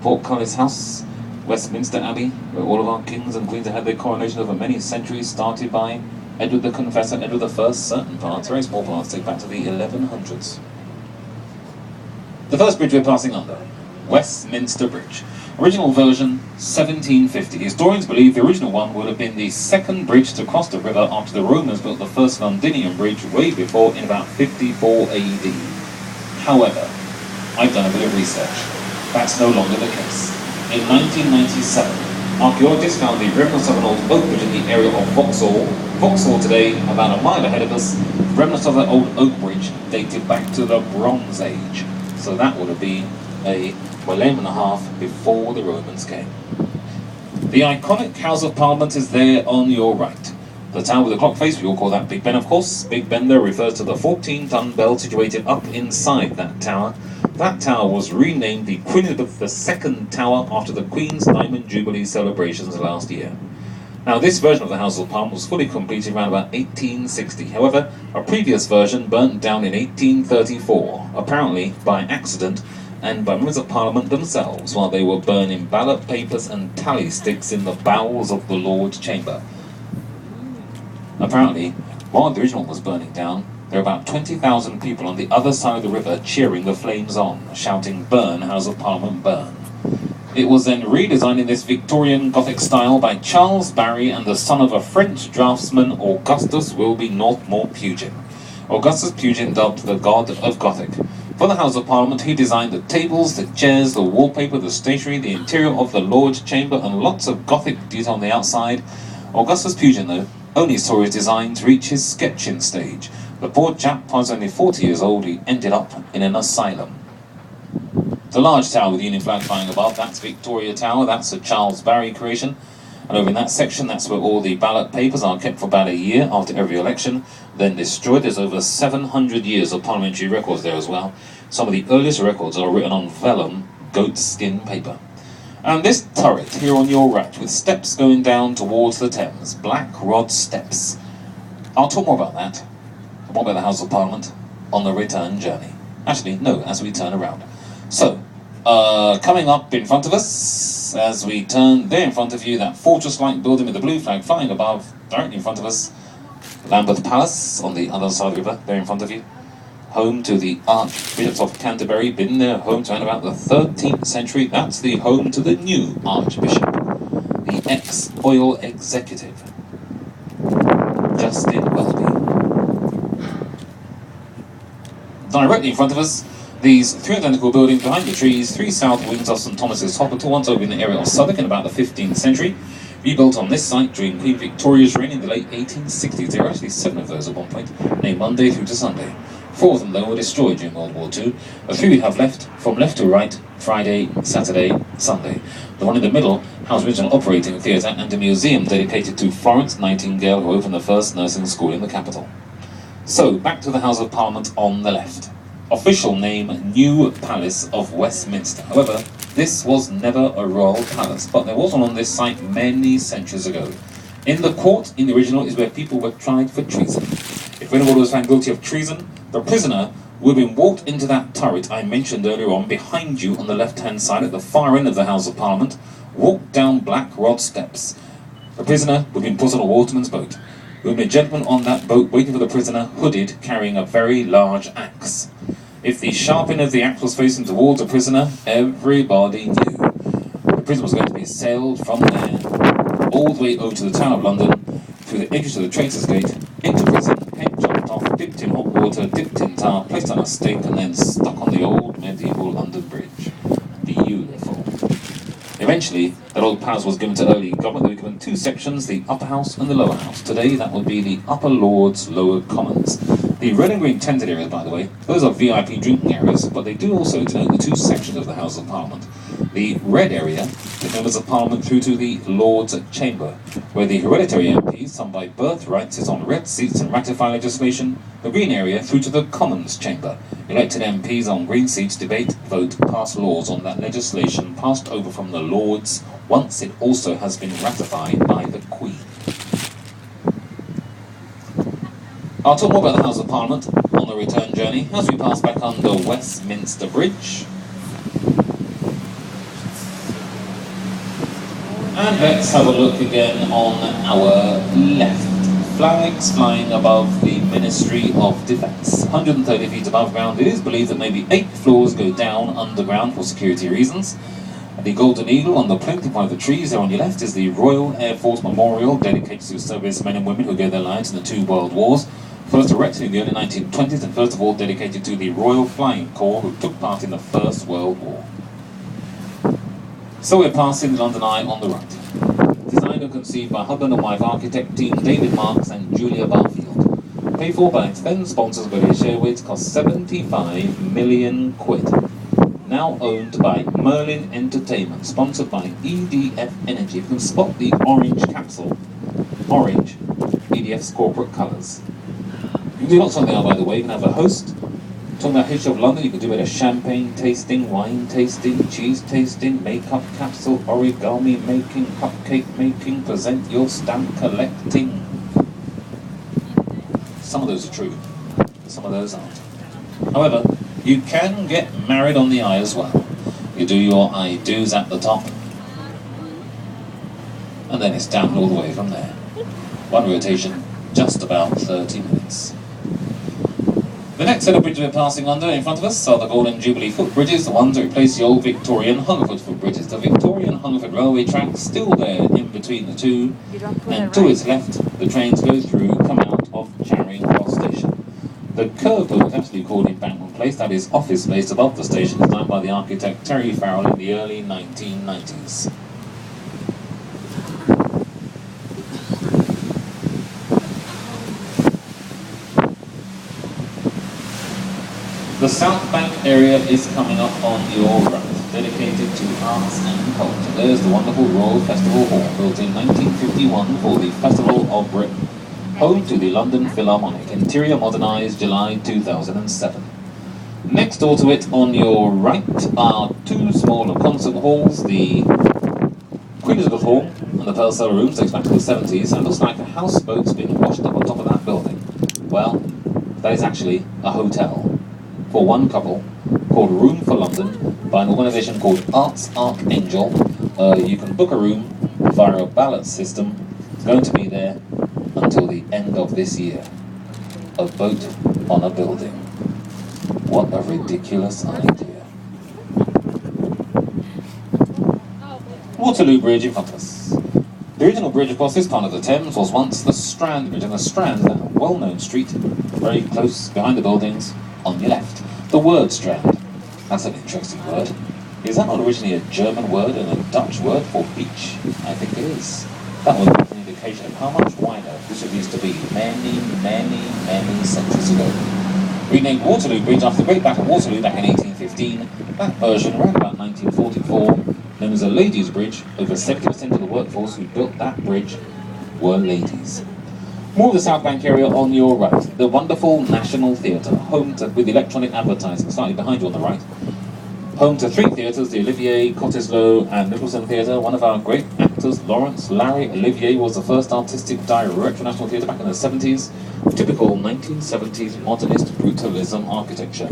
Portcullis House, Westminster Abbey, where all of our kings and queens have had their coronation over many centuries, started by Edward the Confessor, Edward the First. Certain parts, very small parts, take back to the 1100s. The first bridge we're passing under, Westminster Bridge. Original version, 1750. Historians believe the original one would have been the second bridge to cross the river after the Romans built the first Londinium Bridge way before in about 54 AD. However, I've done a bit of research. That's no longer the case. In 1997, archaeologists found the remnants of an old oak bridge in the area of Vauxhall. Vauxhall today, about a mile ahead of us. Remnants of that old oak bridge dated back to the Bronze Age. So that would have been a millennium and a half before the Romans came. The iconic House of Parliament is there on your right. The tower with the clock face, we all call that Big Ben, of course. Big Ben there refers to the 14-ton bell situated up inside that tower. That tower was renamed the Queen Elizabeth II Tower after the Queen's Diamond Jubilee celebrations last year. Now, this version of the House of Parliament was fully completed around about 1860. However, a previous version burnt down in 1834, apparently by accident and by members of Parliament themselves while they were burning ballot papers and tally sticks in the bowels of the Lord's Chamber. Apparently, while the original was burning down, there were about 20,000 people on the other side of the river cheering the flames on, shouting, "Burn, House of Parliament, burn." It was then redesigned in this Victorian Gothic style by Charles Barry and the son of a French draftsman, Augustus Wilby Northmore Pugin. Augustus Pugin, dubbed the God of Gothic. For the House of Parliament, he designed the tables, the chairs, the wallpaper, the stationery, the interior of the Lord's Chamber, and lots of Gothic detail on the outside. Augustus Pugin, though, only saw his designs reach his sketching stage. The poor chap was only 40 years old. He ended up in an asylum. The large tower with the Union flag flying above, that's Victoria Tower. That's a Charles Barry creation. And over in that section, that's where all the ballot papers are kept for about a year after every election, then destroyed. There's over 700 years of parliamentary records there as well. Some of the earliest records are written on vellum, goat skin paper. And this turret here on your right, with steps going down towards the Thames, Black Rod Steps. I'll talk more about that, more about the House of Parliament, on the return journey. Actually, no, as we turn around. So, coming up in front of us, as we turn there in front of you, that fortress-like building with the blue flag flying above, directly in front of us, Lambeth Palace on the other side of the river, there in front of you. Home to the Archbishops of Canterbury, been there, home to around about the 13th century. That's the home to the new Archbishop, the ex-Oil executive, Justin Welby. Directly in front of us, these three identical buildings behind the trees, three south wings of St Thomas's Hospital, one's over in the area of Southwark in about the 15th century. Rebuilt on this site during Queen Victoria's reign in the late 1860s. There were actually 7 of those at one point, named Monday through to Sunday. 4 of them, though, were destroyed during World War II. The 3 we have left, from left to right, Friday, Saturday, Sunday. The one in the middle housed original operating theatre and a museum dedicated to Florence Nightingale, who opened the first nursing school in the capital. So, back to the House of Parliament on the left. Official name, New Palace of Westminster. However, this was never a royal palace, but there was one on this site many centuries ago. In the court, in the original, is where people were tried for treason. If anyone was found guilty of treason, the prisoner would have been walked into that turret I mentioned earlier on, behind you on the left-hand side at the far end of the House of Parliament, walked down Black Rod Steps. The prisoner would have been put on a waterman's boat. There would be a gentleman on that boat waiting for the prisoner, hooded, carrying a very large axe. If the sharp end of the axe was facing towards the prisoner, everybody knew. The prisoner was going to be sailed from there, all the way over to the Tower of London, through the entrance to the Traitors' Gate, into prison, head chopped off, dipped in hot water, dipped in tar, placed on a stake, and then stuck on the old medieval London Bridge. Beautiful. Eventually, that old palace was given to early government. They were given 2 sections, the upper house and the lower house. Today, that would be the upper lords, lower commons. The red and green tented areas, by the way, those are VIP drinking areas, but they do also denote the 2 sections of the House of Parliament. The red area, the members of Parliament through to the Lords Chamber, where the hereditary MPs, some by birthright, sit on red seats and ratify legislation. The green area through to the Commons Chamber. Elected MPs on green seats debate, vote, pass laws on that legislation passed over from the Lords once it also has been ratified by the Queen. I'll talk more about the House of Parliament on the return journey as we pass back under Westminster Bridge. And let's have a look again on our left. Flags flying above the Ministry of Defence. 130 feet above ground, it is believed that maybe 8 floors go down underground for security reasons. The Golden Eagle on the plinth of one of the trees there on your left is the Royal Air Force Memorial, dedicated to servicemen and women who gave their lives in the 2 World Wars. First erected in the early 1920s and first of all dedicated to the Royal Flying Corps who took part in the First World War. So we're passing the London Eye on the right. Designed and conceived by husband and wife architect team David Marks and Julia Barfield. Paid for by extended sponsors British Airways, cost 75 million quid. Now owned by Merlin Entertainment, sponsored by EDF Energy. You can spot the orange capsule. Orange, EDF's corporate colours. You can do lots on there, by the way. You can have a host. Talking about History of London, you can do a bit of champagne tasting, wine tasting, cheese tasting, makeup capsule, origami making, cupcake making, present your stamp collecting. Some of those are true, some of those aren't. However, you can get married on the eye as well. You do your I do's at the top, and then it's down all the way from there. One rotation, just about 30 minutes. The next set of bridges we're passing under in front of us are the Golden Jubilee footbridges, the ones that replace the old Victorian Hungerford footbridges. The Victorian Hungerford railway track still there in between the two, and to its left the trains go through, come out of Charing Cross Station. The curve was actually called Embankment Place, that is office space above the station, designed by the architect Terry Farrell in the early 1990s. The South Bank area is coming up on your right, dedicated to arts and culture. There's the wonderful Royal Festival Hall, built in 1951 for the Festival of Britain. Home to the London Philharmonic, interior modernised July 2007. Next door to it on your right are 2 smaller concert halls, the Queen Elizabeth Hall and the Pearl Cellar Rooms, dates back to the 70s, and looks like a houseboat's been washed up on top of that building. Well, that is actually a hotel for one couple called Room for London by an organisation called Arts Archangel. You can book a room via a ballot system. It's going to be there until the end of this year. A boat on a building. What a ridiculous idea. Waterloo Bridge in front of us. The original bridge across this part of the Thames was once the Strand Bridge, and the Strand, that well-known street, very close behind the buildings, on your left. The word Strand. That's an interesting word. Is that not originally a German word and a Dutch word for beach? I think it is. That would be an indication of how much wider this used to be many centuries ago. Renamed Waterloo Bridge after the Great Battle of Waterloo back in 1815, that version around about 1944, known as a ladies' bridge. Over 70% of the workforce who built that bridge were ladies. More of the South Bank area on your right. The wonderful National Theatre, home to, with electronic advertising, slightly behind you on the right. Home to 3 theatres, the Olivier, Cottesloe and Nicholson Theatre. One of our great actors, Laurence Larry Olivier, was the first artistic director of National Theatre back in the 70s. Typical 1970s modernist brutalism architecture.